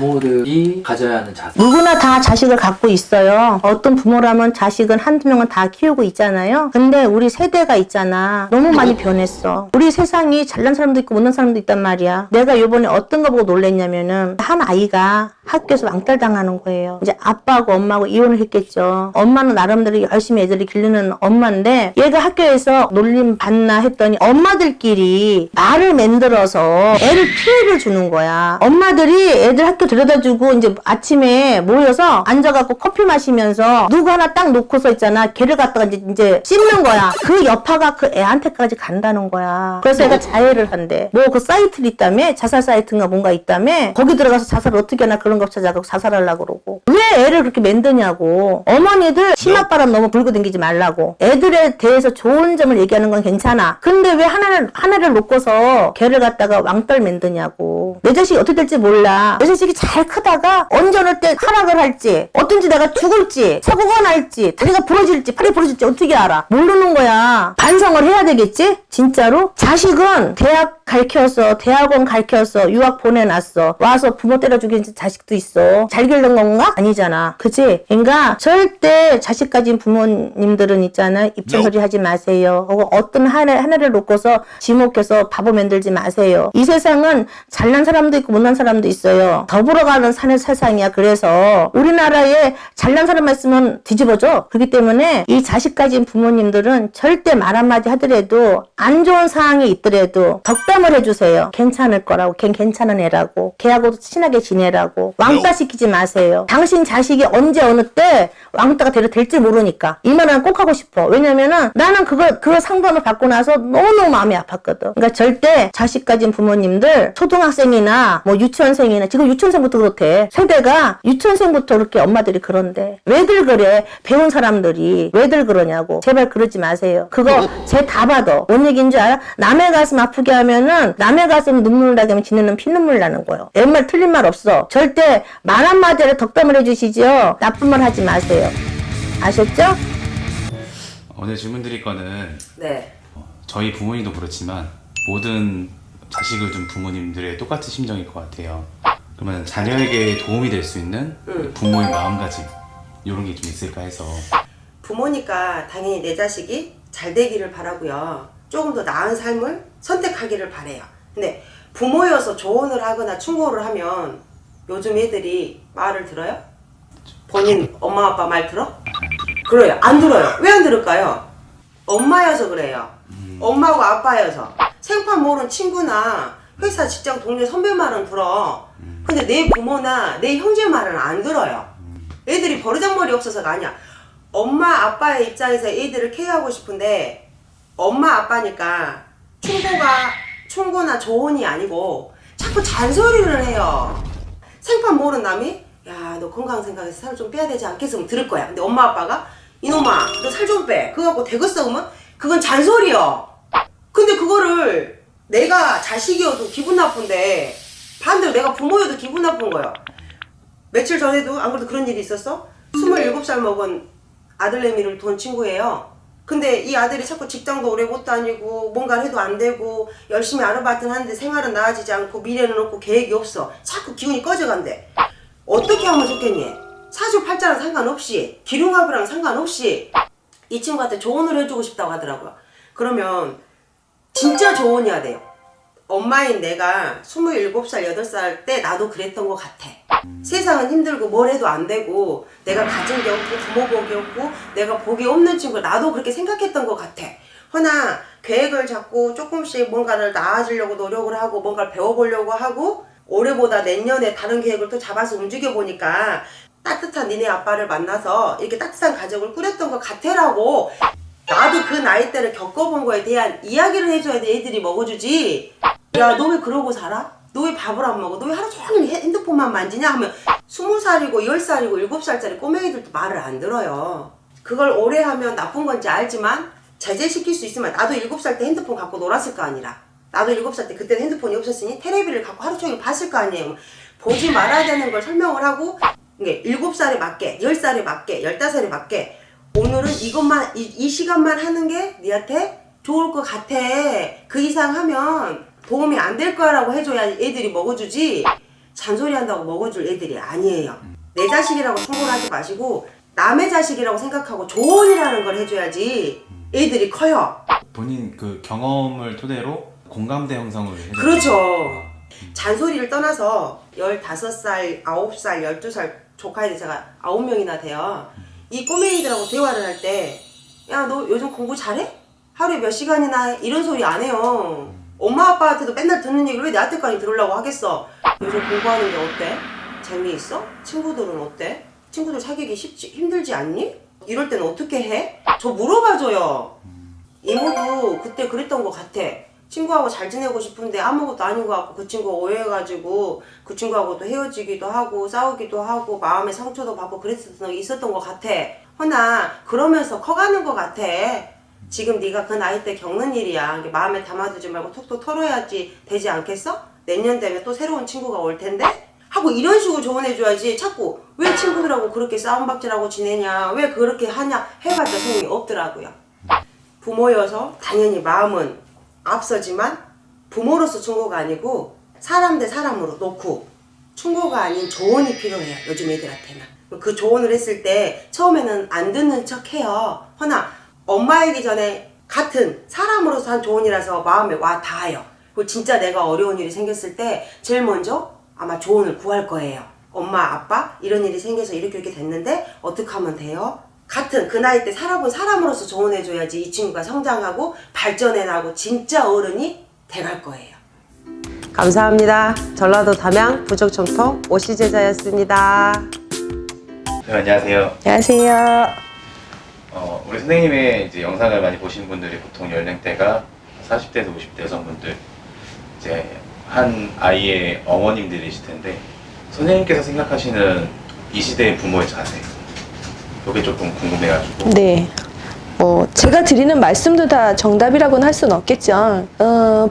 부모들이 가져야 하는 자세. 누구나 다 자식을 갖고 있어요. 어떤 부모라면 자식은 한두 명은 다 키우고 있잖아요. 근데 우리 세대가 있잖아. 너무 많이 변했어. 우리 세상이 잘난 사람도 있고 못난 사람도 있단 말이야. 내가 요번에 어떤 거 보고 놀랬냐면은 한 아이가 학교에서 왕따 당하는 거예요. 이제 아빠하고 엄마하고 이혼을 했겠죠. 엄마는 나름대로 열심히 애들을 기르는 엄마인데 얘가 학교에서 놀림 받나 했더니 엄마들끼리 말을 만들어서 애를 피해를 주는 거야. 엄마들이 애들 학교 데려다주고 이제 아침에 모여서 앉아갖고 커피 마시면서 누구 하나 딱 놓고서 있잖아. 걔를 갖다가 이제 씹는 거야. 그 여파가 그 애한테까지 간다는 거야. 그래서 애가 자해를 한대. 뭐 그 사이트를 있다며? 자살 사이트인가 뭔가 있다며? 거기 들어가서 자살을 어떻게 하나 그런 거 찾아가고 자살하려고 그러고. 왜 애를 그렇게 만드냐고. 어머니들 치맛바람 너무 불고 댕기지 말라고. 애들에 대해서 좋은 점을 얘기하는 건 괜찮아. 근데 왜 하나를 놓고서 걔를 갖다가 왕떨 만드냐고. 내 자식이 어떻게 될지 몰라. 내 자식이 잘 크다가 언제 어느 때 하락을 할지, 어떤지 내가 죽을지, 사고가 날지, 다리가 부러질지, 팔이 부러질지 어떻게 알아? 모르는 거야. 반성을 해야 되겠지? 진짜로? 자식은 대학 가르쳐서, 대학원 가르쳐서, 유학 보내놨어. 와서 부모 때려 죽인 자식도 있어. 잘 기른 건가? 아니잖아. 그치? 그러니까 절대 자식 가진 부모님들은 있잖아. 입장소리 하지 마세요. 혹은 어떤 하나를 놓고서 지목해서 바보 만들지 마세요. 이 세상은 잘난 사람도 있고 못난 사람도 있어요. 더불어가는 산의 세상이야. 그래서 우리나라에 잘난 사람만 있으면 뒤집어져. 그렇기 때문에 이 자식 가진 부모님들은 절대 말 한마디 하더라도 안 좋은 상황이 있더라도 덕담을 해주세요. 괜찮을 거라고. 걔 괜찮은 애라고. 걔하고도 친하게 지내라고. 왕따 시키지 마세요. 당신 자식이 언제 어느 때 왕따가 될지 모르니까. 이 말은 꼭 하고 싶어. 왜냐면은 나는 그 상담을 받고 나서 너무너무 마음이 아팠거든. 그러니까 절대 자식 가진 부모님들 초등학생이나 뭐 유치원생이나 지금 유치원생부터 그렇대. 세대가 유치원생부터 그렇게 엄마들이 그런데 왜들 그래? 배운 사람들이 왜들 그러냐고. 제발 그러지 마세요. 그거 제 다 받아. 뭔 얘기인 줄 알아? 남의 가슴 아프게 하면은 남의 가슴 눈물 나게 하면 지네는 피눈물 나는 거예요. 옛말 틀린 말 없어. 절대 말 한마디로 덕담을 해주시죠. 나쁜 말 하지 마세요. 아셨죠? 오늘 질문 드릴 거는 네. 저희 부모님도 그렇지만 모든 자식을 둔 부모님들의 똑같은 심정일 것 같아요. 그러면 자녀에게 도움이 될 수 있는 부모의 마음가짐 이런 게 좀 있을까 해서. 부모니까 당연히 내 자식이 잘 되기를 바라고요. 조금 더 나은 삶을 선택하기를 바래요. 근데 부모여서 조언을 하거나 충고를 하면 요즘 애들이 말을 들어요? 본인 엄마 아빠 말 들어? 그래요. 안 들어요. 왜 안 들을까요? 엄마여서 그래요. 엄마고 아빠여서. 생판 모르는 친구나 회사 직장 동료 선배 말은 들어. 근데 내 부모나 내 형제 말은 안 들어요. 애들이 버르장머리 없어서가 아니야. 엄마 아빠의 입장에서 애들을 케어하고 싶은데 엄마 아빠니까 충고나 조언이 아니고 자꾸 잔소리를 해요. 생판 모르는 남이 야, 너 건강 생각해서 살 좀 빼야 되지 않겠으면 들을 거야. 근데 엄마 아빠가 이놈아 너 살 좀 빼. 그거 갖고 대거 싸우면 그건 잔소리요. 근데 그거를 내가 자식이어도 기분 나쁜데 반대로 내가 부모여도 기분 나쁜 거예요. 며칠 전에도 안 그래도 그런 일이 있었어? 27살 먹은 아들내미를 둔 친구예요. 근데 이 아들이 자꾸 직장도 오래 못 다니고 뭔가를 해도 안 되고 열심히 아르바이트는 하는데 생활은 나아지지 않고 미래는 없고 계획이 없어. 자꾸 기운이 꺼져간대. 어떻게 하면 좋겠니? 사주팔자랑 상관없이 기륭합이랑 상관없이 이 친구한테 조언을 해주고 싶다고 하더라고요. 그러면 진짜 조언이어야 돼요. 엄마인 내가 27살, 8살 때 나도 그랬던 것 같아. 세상은 힘들고 뭘 해도 안 되고 내가 가진 게 없고 부모 복이 없고 내가 복이 없는 친구 나도 그렇게 생각했던 것 같아. 허나 계획을 잡고 조금씩 뭔가를 나아지려고 노력을 하고 뭔가를 배워보려고 하고 올해보다 내년에 다른 계획을 또 잡아서 움직여 보니까 따뜻한 니네 아빠를 만나서 이렇게 따뜻한 가족을 꾸렸던 것 같아라고 나도 그 나이 때를 겪어본 거에 대한 이야기를 해줘야 돼. 애들이 먹어주지. 야, 너 왜 그러고 살아? 너 왜 밥을 안 먹어? 너 왜 하루 종일 핸드폰만 만지냐? 하면 20살이고 10살이고 7살짜리 꼬맹이들도 말을 안 들어요. 그걸 오래 하면 나쁜 건지 알지만 제재시킬 수 있으면 나도 7살 때 핸드폰 갖고 놀았을 거 아니라. 나도 7살 때 그때는 핸드폰이 없었으니 테레비를 갖고 하루 종일 봤을 거 아니에요. 보지 말아야 되는 걸 설명을 하고 7살에 맞게, 10살에 맞게, 15살에 맞게 오늘은 이것만 이 시간만 하는 게 니한테 좋을 것 같아. 그 이상 하면 도움이 안 될 거라고 해줘야 애들이 먹어주지. 잔소리 한다고 먹어줄 애들이 아니에요. 내 자식이라고 충고를 하지 마시고 남의 자식이라고 생각하고 조언이라는 걸 해줘야지 애들이 커요. 본인 그 경험을 토대로 공감대 형성을 해주는 그렇죠. 거예요. 잔소리를 떠나서 15살, 9살, 12살 조카애들 제가 9명이나 돼요. 이 꼬맹이들하고 대화를 할 때 야, 너 요즘 공부 잘해? 하루에 몇 시간이나 해? 이런 소리 안 해요. 엄마 아빠한테도 맨날 듣는 얘기를 왜 나한테까지 들으려고 하겠어? 요즘 공부하는 게 어때? 재미있어? 친구들은 어때? 친구들 사귀기 힘들지 않니? 이럴 때는 어떻게 해? 저 물어봐줘요. 이모도 그때 그랬던 것 같아. 친구하고 잘 지내고 싶은데 아무것도 아닌 것 같고 그 친구가 오해해가지고 그 친구하고도 헤어지기도 하고 싸우기도 하고 마음에 상처도 받고 있었던 것 같아. 허나 그러면서 커가는 것 같아. 지금 네가 그 나이 때 겪는 일이야. 마음에 담아두지 말고 톡톡 털어야지 되지 않겠어? 내년 되면 또 새로운 친구가 올 텐데? 하고 이런 식으로 조언해줘야지. 자꾸 왜 친구들하고 그렇게 싸움박질하고 지내냐, 왜 그렇게 하냐 해봤자 소용이 없더라고요. 부모여서 당연히 마음은 앞서지만 부모로서 충고가 아니고 사람 대 사람으로 놓고 충고가 아닌 조언이 필요해요. 요즘 애들한테는. 그 조언을 했을 때 처음에는 안 듣는 척 해요. 허나 엄마이기 전에 같은 사람으로서 한 조언이라서 마음에 와 닿아요. 그리고 진짜 내가 어려운 일이 생겼을 때 제일 먼저 아마 조언을 구할 거예요. 엄마, 아빠 이런 일이 생겨서 이렇게 됐는데 어떻게 하면 돼요? 같은 그 나이 때 살아본 사람으로서 조언해줘야지 이 친구가 성장하고 발전해나고 진짜 어른이 돼갈 거예요. 감사합니다. 전라도 담양 부족청통 오시제자였습니다. 네, 안녕하세요. 안녕하세요. 우리 선생님의 이제 영상을 많이 보신 분들이 보통 연령대가 40대에서 50대 여성분들, 이제 한 아이의 어머님들이실 텐데 선생님께서 생각하시는 이 시대의 부모의 자세, 이게 조금 궁금해가지고. 네. 제가 드리는 말씀도 다 정답이라고는 할 수는 없겠죠.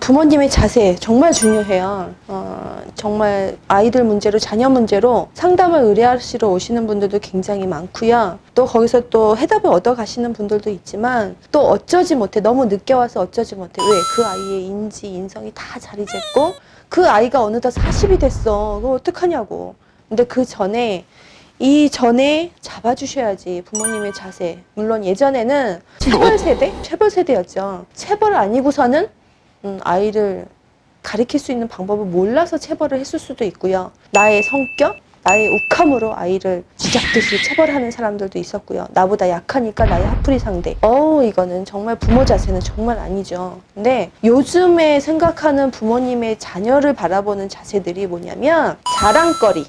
부모님의 자세 정말 중요해요. 정말 아이들 문제로, 자녀 문제로 상담을 의뢰하시러 오시는 분들도 굉장히 많고요. 또 거기서 또 해답을 얻어 가시는 분들도 있지만 또 어쩌지 못해, 너무 늦게 와서 어쩌지 못해. 왜? 그 아이의 인지, 인성이 다 자리 잡고 그 아이가 어느덧 40이 됐어. 그거 어떡하냐고. 근데 그 전에 이전에 잡아주셔야지. 부모님의 자세. 물론 예전에는 체벌 세대였죠. 체벌 아니고서는 아이를 가르칠 수 있는 방법을 몰라서 체벌을 했을 수도 있고요. 나의 성격, 나의 욱함으로 아이를 쥐잡듯이 체벌하는 사람들도 있었고요. 나보다 약하니까 나의 화풀이 상대. 이거는 정말 부모 자세는 정말 아니죠. 근데 요즘에 생각하는 부모님의 자녀를 바라보는 자세들이 뭐냐면 자랑거리.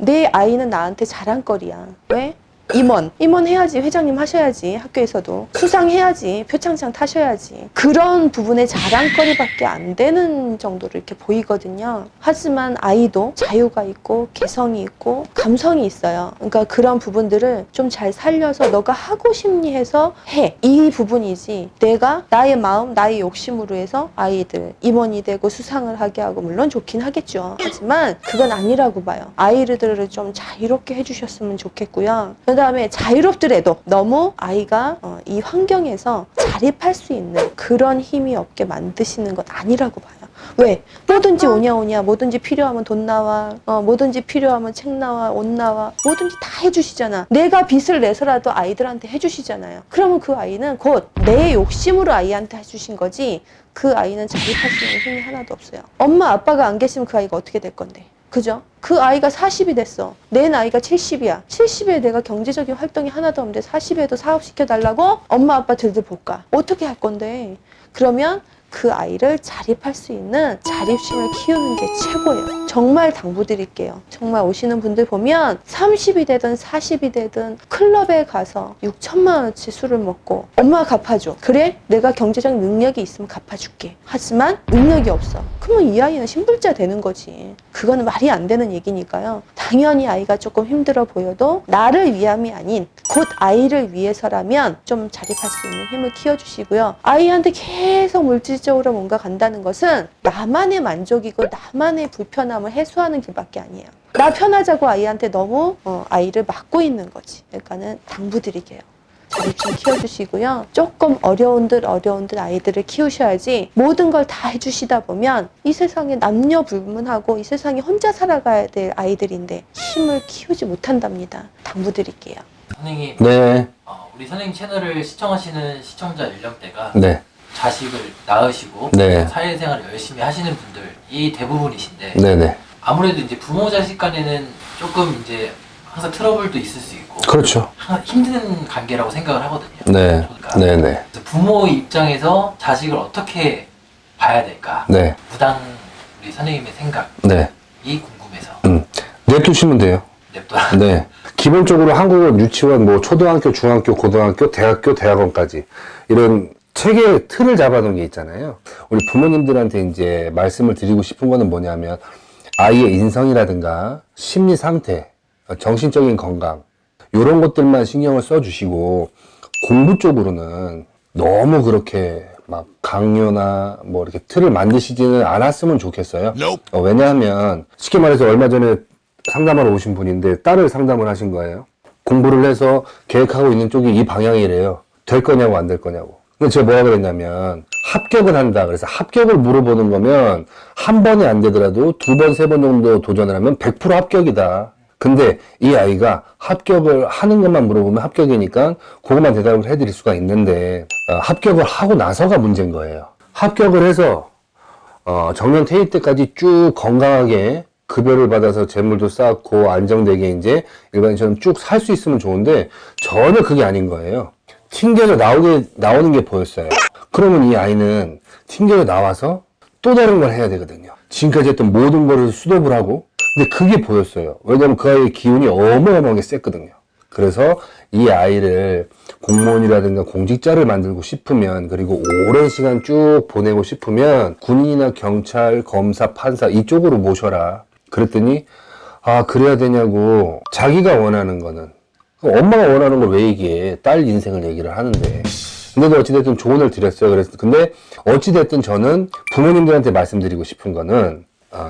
내 아이는 나한테 자랑거리야. 왜? 임원 해야지. 회장님 하셔야지. 학교에서도 수상해야지. 표창장 타셔야지. 그런 부분에 자랑거리밖에 안 되는 정도로 이렇게 보이거든요. 하지만 아이도 자유가 있고 개성이 있고 감성이 있어요. 그러니까 그런 부분들을 좀 잘 살려서 너가 하고 싶니 해서 해. 이 부분이지. 내가 나의 마음, 나의 욕심으로 해서 아이들 임원이 되고 수상을 하게 하고 물론 좋긴 하겠죠. 하지만 그건 아니라고 봐요. 아이들을 좀 자유롭게 해주셨으면 좋겠고요. 그 다음에 자유롭더라도 너무 아이가 이 환경에서 자립할 수 있는 그런 힘이 없게 만드시는 건 아니라고 봐요. 왜? 뭐든지 오냐 뭐든지 필요하면 돈 나와, 뭐든지 필요하면 책 나와, 옷 나와, 뭐든지 다 해주시잖아. 내가 빚을 내서라도 아이들한테 해주시잖아요. 그러면 그 아이는 곧 내 욕심으로 아이한테 해주신 거지 그 아이는 자립할 수 있는 힘이 하나도 없어요. 엄마 아빠가 안 계시면 그 아이가 어떻게 될 건데? 그죠? 그 아이가 40이 됐어. 내 나이가 70이야. 70에 내가 경제적인 활동이 하나도 없는데 40에도 사업시켜달라고? 엄마 아빠 들들 볼까? 어떻게 할 건데? 그러면 그 아이를 자립할 수 있는 자립심을 키우는 게 최고예요. 정말 당부드릴게요. 정말 오시는 분들 보면 30이 되든 40이 되든 클럽에 가서 6천만 원어치 술을 먹고 엄마 갚아줘. 그래? 내가 경제적 능력이 있으면 갚아줄게. 하지만 능력이 없어. 그러면 이 아이는 신불자 되는 거지. 그거는 말이 안 되는 얘기니까요. 당연히 아이가 조금 힘들어 보여도 나를 위함이 아닌 곧 아이를 위해서라면 좀 자립할 수 있는 힘을 키워주시고요. 아이한테 계속 물질적으로 뭔가 간다는 것은 나만의 만족이고 나만의 불편함을 해소하는 길밖에 아니에요. 나 편하자고 아이한테 너무 아이를 막고 있는 거지. 그러니까는 당부드리게요. 대충 키워주시고요. 조금 어려운 듯 아이들을 키우셔야지 모든 걸 다 해주시다 보면 이 세상에 남녀 불문하고 이 세상에 혼자 살아가야 될 아이들인데 힘을 키우지 못한답니다. 당부드릴게요. 선생님, 네, 우리 선생님 채널을 시청하시는 시청자 연령대가 네, 자식을 낳으시고 네. 사회생활을 열심히 하시는 분들이 대부분이신데 네, 네. 아무래도 이제 부모 자식 간에는 조금 이제 항상 트러블도 있을 수 있고 그렇죠. 항상 힘든 관계라고 생각을 하거든요. 네, 그러니까 네, 네, 그래서 부모 입장에서 자식을 어떻게 봐야 될까? 네, 무당 우리 선생님의 생각이 네. 궁금해서 냅두시면 돼요. 냅둬라. 네. 기본적으로 한국은 유치원, 뭐, 초등학교, 중학교, 고등학교, 대학교, 대학원까지 이런 체계의 틀을 잡아놓은 게 있잖아요. 우리 부모님들한테 이제 말씀을 드리고 싶은 거는 뭐냐면, 아이의 인성이라든가, 심리 상태, 정신적인 건강, 이런 것들만 신경을 써주시고, 공부 쪽으로는 너무 그렇게 막 강요나 뭐 이렇게 틀을 만드시지는 않았으면 좋겠어요. 왜냐하면, 쉽게 말해서 얼마 전에 상담하러 오신 분인데 딸을 상담을 하신 거예요. 공부를 해서 계획하고 있는 쪽이 이 방향이래요. 될 거냐고 안 될 거냐고. 근데 제가 뭐라 그랬냐면 합격을 한다. 그래서 합격을 물어보는 거면 한 번에 안 되더라도 두 번, 세 번 정도 도전을 하면 100% 합격이다. 근데 이 아이가 합격을 하는 것만 물어보면 합격이니까 그것만 대답을 해드릴 수가 있는데 합격을 하고 나서가 문제인 거예요. 합격을 해서 정년 퇴임 때까지 쭉 건강하게 급여를 받아서 재물도 쌓고 안정되게 이제 일반인처럼 쭉 살 수 있으면 좋은데 전혀 그게 아닌 거예요. 튕겨져 나오는 게 보였어요. 그러면 이 아이는 튕겨져 나와서 또 다른 걸 해야 되거든요. 지금까지 했던 모든 거를 수도를 하고 근데 그게 보였어요. 왜냐면 그 아이의 기운이 어마어마하게 셌거든요. 그래서 이 아이를 공무원이라든가 공직자를 만들고 싶으면 그리고 오랜 시간 쭉 보내고 싶으면 군인이나 경찰, 검사, 판사 이쪽으로 모셔라. 그랬더니 아 그래야 되냐고 자기가 원하는 거는 엄마가 원하는 걸 왜 얘기해 딸 인생을 얘기를 하는데 근데도 어찌됐든 조언을 드렸어요. 그래서 근데 어찌됐든 저는 부모님들한테 말씀드리고 싶은 거는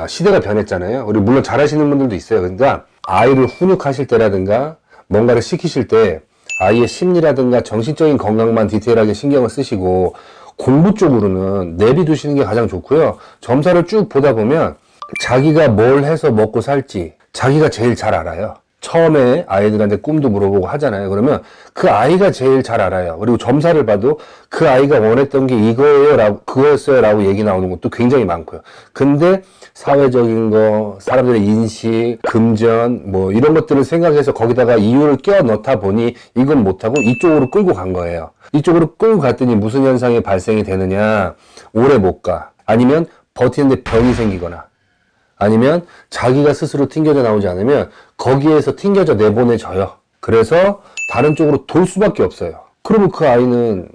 시대가 변했잖아요. 우리 물론 잘하시는 분들도 있어요. 그러니까 아이를 훈육하실 때라든가 뭔가를 시키실 때 아이의 심리라든가 정신적인 건강만 디테일하게 신경을 쓰시고 공부 쪽으로는 내비두시는 게 가장 좋고요. 점사를 쭉 보다 보면 자기가 뭘 해서 먹고 살지 자기가 제일 잘 알아요. 처음에 아이들한테 꿈도 물어보고 하잖아요. 그러면 그 아이가 제일 잘 알아요. 그리고 점사를 봐도 그 아이가 원했던 게 이거예요 라고 그거였어요 라고 얘기 나오는 것도 굉장히 많고요. 근데 사회적인 거, 사람들의 인식, 금전 뭐 이런 것들을 생각해서 거기다가 이유를 끼워 넣다 보니 이건 못하고 이쪽으로 끌고 간 거예요. 이쪽으로 끌고 갔더니 무슨 현상이 발생이 되느냐, 오래 못 가. 아니면 버티는데 병이 생기거나 아니면 자기가 스스로 튕겨져 나오지 않으면 거기에서 튕겨져 내보내져요. 그래서 다른 쪽으로 돌 수밖에 없어요. 그러면 그 아이는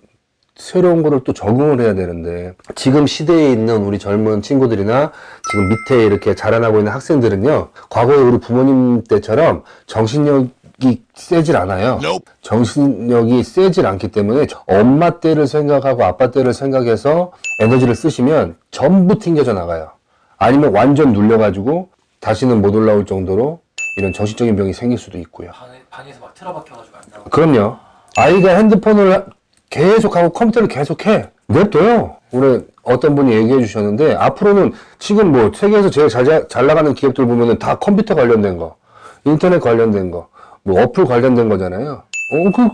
새로운 거를 또 적응을 해야 되는데 지금 시대에 있는 우리 젊은 친구들이나 지금 밑에 이렇게 자라나고 있는 학생들은요. 과거에 우리 부모님 때처럼 정신력이 세질 않아요. 정신력이 세질 않기 때문에 엄마 때를 생각하고 아빠 때를 생각해서 에너지를 쓰시면 전부 튕겨져 나가요. 아니면 완전 눌려가지고 다시는 못 올라올 정도로 이런 정신적인 병이 생길 수도 있고요. 방에서 막 틀어박혀가지고 안 나오고. 그럼요. 아이가 핸드폰을 계속하고 컴퓨터를 계속해. 냅둬요. 우리 어떤 분이 얘기해 주셨는데 앞으로는 지금 뭐 세계에서 제일 잘 나가는 기업들 보면은 다 컴퓨터 관련된 거, 인터넷 관련된 거, 뭐 어플 관련된 거잖아요.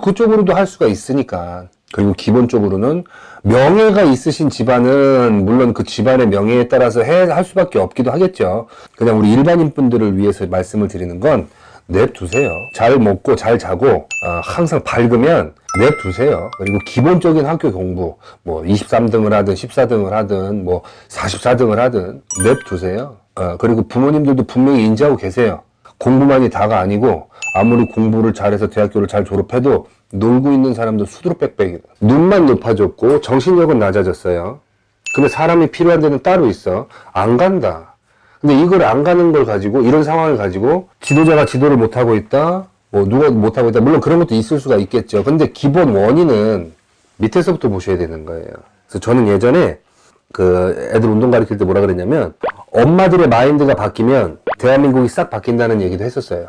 그쪽으로도 할 수가 있으니까. 그리고 기본적으로는 명예가 있으신 집안은 물론 그 집안의 명예에 따라서 할 수밖에 없기도 하겠죠. 그냥 우리 일반인 분들을 위해서 말씀을 드리는 건 냅두세요. 잘 먹고 잘 자고 항상 밝으면 냅두세요. 그리고 기본적인 학교 공부 뭐 23등을 하든 14등을 하든 뭐 44등을 하든 냅두세요. 그리고 부모님들도 분명히 인지하고 계세요. 공부만이 다가 아니고 아무리 공부를 잘해서 대학교를 잘 졸업해도 놀고 있는 사람도 수두룩 빽빽이다. 눈만 높아졌고 정신력은 낮아졌어요. 근데 사람이 필요한 데는 따로 있어. 안 간다. 근데 이걸 안 가는 걸 가지고 이런 상황을 가지고 지도자가 지도를 못하고 있다. 뭐 누가 못하고 있다. 물론 그런 것도 있을 수가 있겠죠. 근데 기본 원인은 밑에서부터 보셔야 되는 거예요. 그래서 저는 예전에 그 애들 운동 가르칠 때 뭐라 그랬냐면 엄마들의 마인드가 바뀌면 대한민국이 싹 바뀐다는 얘기도 했었어요.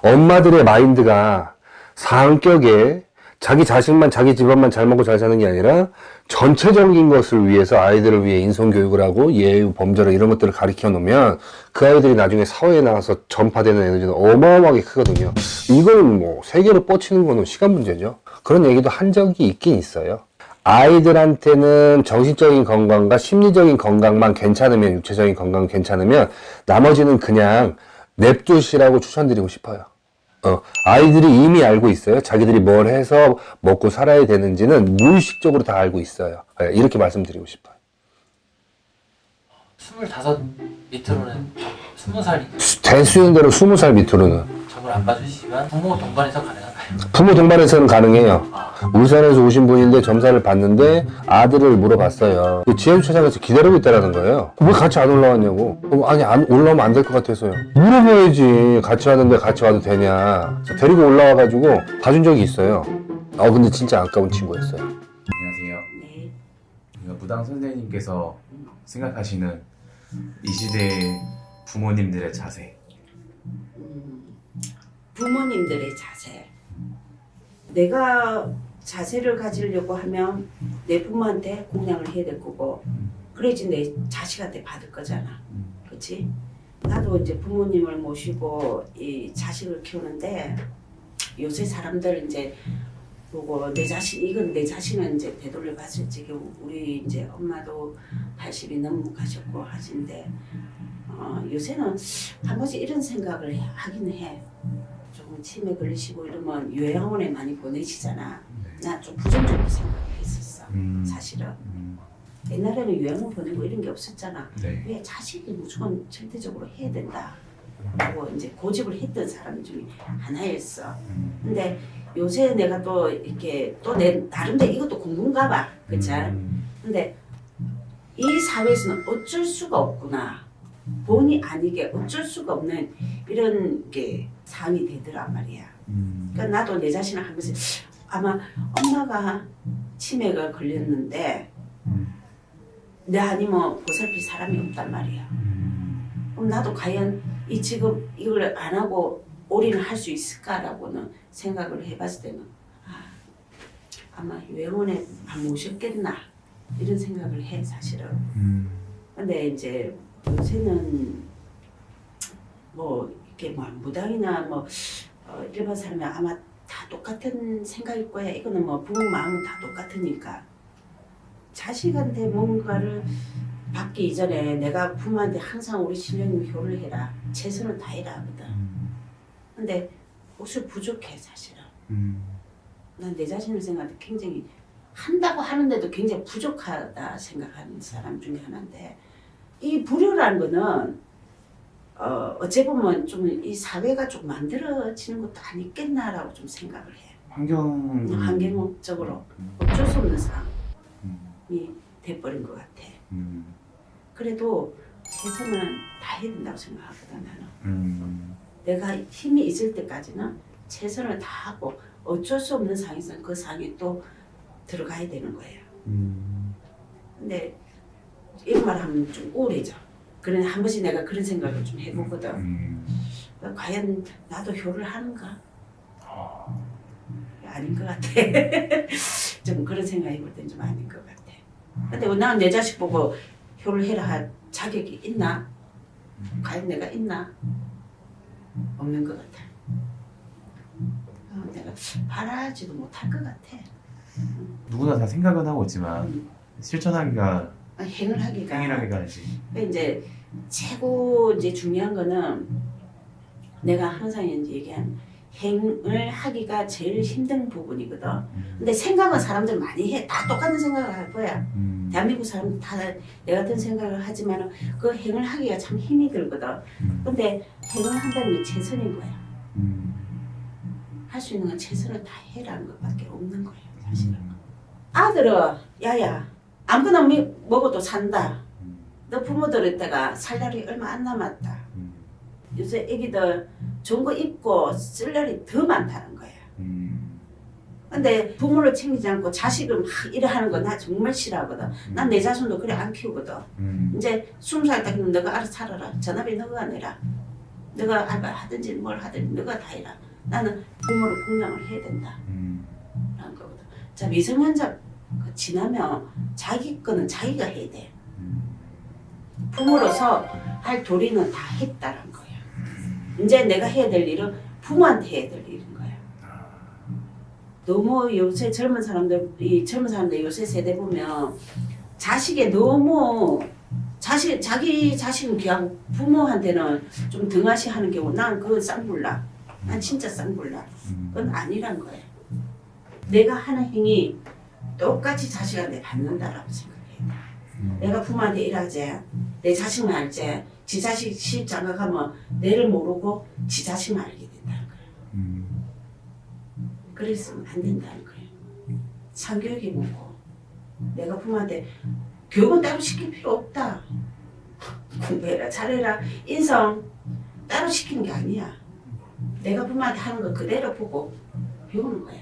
엄마들의 마인드가 상격에 자기 자식만 자기 집안만 잘 먹고 잘 사는 게 아니라 전체적인 것을 위해서 아이들을 위해 인성교육을 하고 예의, 범죄를 이런 것들을 가르쳐 놓으면 그 아이들이 나중에 사회에 나가서 전파되는 에너지는 어마어마하게 크거든요. 이걸 뭐 세계로 뻗치는 거는 시간 문제죠. 그런 얘기도 한 적이 있긴 있어요. 아이들한테는 정신적인 건강과 심리적인 건강만 괜찮으면, 육체적인 건강 괜찮으면 나머지는 그냥 냅두시라고 추천드리고 싶어요. 아이들이 이미 알고 있어요. 자기들이 뭘 해서 먹고 살아야 되는지는 무의식적으로 다 알고 있어요. 네, 이렇게 말씀드리고 싶어요. 25 밑으로는 20살이 된 수준대로 20살 밑으로는 적을 안 봐주시면 부모 동반해서 가능한가요? 부모 동반에서는 가능해요. 울산에서 오신 분인데 점사를 봤는데 아들을 물어봤어요. 지하주차장에서 기다리고 있다라는 거예요. 왜 같이 안 올라왔냐고. 아니 안 올라오면 안 될 것 같아서요. 물어봐야지. 같이 왔는데 같이 와도 되냐. 데리고 올라와가지고 봐준 적이 있어요. 근데 진짜 아까운 친구였어요. 안녕하세요. 네. 무당 선생님께서 생각하시는 이 시대의 부모님들의 자세. 부모님들의 자세. 내가 자세를 가지려고 하면 내 부모한테 공양을 해야 될 거고, 그래야지 내 자식한테 받을 거잖아. 그렇지? 나도 이제 부모님을 모시고 이 자식을 키우는데, 요새 사람들 이제 보고 내 자신, 이건 내 자신은 이제 되돌려 봤을 적에 우리 이제 엄마도 80이 넘어가셨고 하신데, 요새는 한 번씩 이런 생각을 하긴 해. 조금 치매 걸리시고 이러면 요양원에 많이 보내시잖아. 나 좀 부정적으로 생각했었어. 사실은. 옛날에는 요양원 보내고 이런 게 없었잖아. 네. 왜 자식이 무조건 절대적으로 해야 된다. 라고 이제 고집을 했던 사람 중에 하나였어. 근데 요새 내가 또 이렇게 또 내 나름대로 이것도 공부인가 봐. 그치? 근데 이 사회에서는 어쩔 수가 없구나. 본의 아니게 어쩔 수가 없는 이런 게 상이 되더란 말이야. 그러니까 나도 내 자신을 한 번씩 아마 엄마가 치매가 걸렸는데 내 아니면 보살필 사람이 없단 말이야. 그럼 나도 과연 이 지금 이걸 안 하고 올인을 할 수 있을까라고는 생각을 해봤을 때는 아마 요양원에 안 모셨겠나 이런 생각을 해 사실은. 근데 이제 요새는 뭐 이렇게 뭐 무당이나 뭐 일반 사람이 아마 다 똑같은 생각일 거야. 이거는 뭐 부모 마음은 다 똑같으니까 자식한테 뭔가를 받기 이전에 내가 부모한테 항상 우리 신령님 효를 해라, 최선을 다해라 하거든. 근데 혹시 부족해 사실은. 난 내 자신을 생각할 때 굉장히 한다고 하는데도 굉장히 부족하다 생각하는 사람 중에 하나인데, 이 불효라는 거는 어찌 보면 좀 이 사회가 좀 만들어지는 것도 아니겠나라고 좀 생각을 해. 환경적으로 어쩔 수 없는 상황이 돼버린 것 같아. 그래도 최선을 다해야 된다고 생각하거든 나는. 내가 힘이 있을 때까지는 최선을 다하고 어쩔 수 없는 상황에서는 그 상황에 또 들어가야 되는 거예요. 근데 이런 말 하면 좀 우울해져. 그래 한 번씩 내가 그런 생각을 좀 해보거든. 과연 나도 효를 하는가? 아닌 것 같아. 좀 그런 생각 해볼 땐 좀 아닌 것 같아. 근데 난 내 자식 보고 효를 해라 할 자격이 있나? 과연 내가 있나? 없는 것 같아. 내가 바라지도 못할 것 같아. 누구나 다 생각은 하고 있지만 실천하기가 행을 하기가. 행위하기가지. 이제 최고 이제 중요한 거는 내가 항상 이제 얘기한 행을 하기가 제일 힘든 부분이거든. 근데 생각은 사람들 많이 해. 다 똑같은 생각을 할 거야. 대한민국 사람들 다 내 같은 생각을 하지만 그 행을 하기가 참 힘이 들거든. 근데 행을 한다는 게 최선인 거야. 할 수 있는 건 최선을 다 해라는 것밖에 없는 거예요, 사실은. 아들은 야야 아무거나 먹어도 산다. 너 부모들 때가 살 날이 얼마 안 남았다. 요새 애기들 좋은 거 입고 쓸 날이 더 많다는 거야. 근데 부모를 챙기지 않고 자식을 막 이래 하는 거 나 정말 싫어하거든. 난 내 자손도 그래 안 키우거든. 이제 20살 딱 되면 너가 알아서 살아라. 전화비 너가 내라. 너가 알바 하든지 뭘 하든지 너가 다 해라. 나는 부모를 공양을 해야 된다. 라고 생각하는 거거든. 자, 미성년자 지나면 자기 거는 자기가 해야 돼. 부모로서 할 도리는 다 했다는 거야. 이제 내가 해야 될 일은 부모한테 해야 될 일인 거야. 너무 요새 젊은 사람들 요새 세대 보면 자식에 너무 자기 자식은 귀하고 부모한테는 좀 등하시 하는 경우 난 그건 쌍불나. 난 진짜 쌍불나. 그건 아니란 거야. 내가 하는 행위 똑같이 자식한테 받는다라고 생각해. 내가 부모한테 일하지, 내 자식만 알지, 지 자식 시집 장가가면 내를 모르고 지 자식만 알게 된다는 거야. 그랬으면 안 된다는 거야. 상교육이 뭐고, 내가 부모한테 교육은 따로 시킬 필요 없다. 공부해라, 잘해라, 인성 따로 시키는 게 아니야. 내가 부모한테 하는 거 그대로 보고 배우는 거야.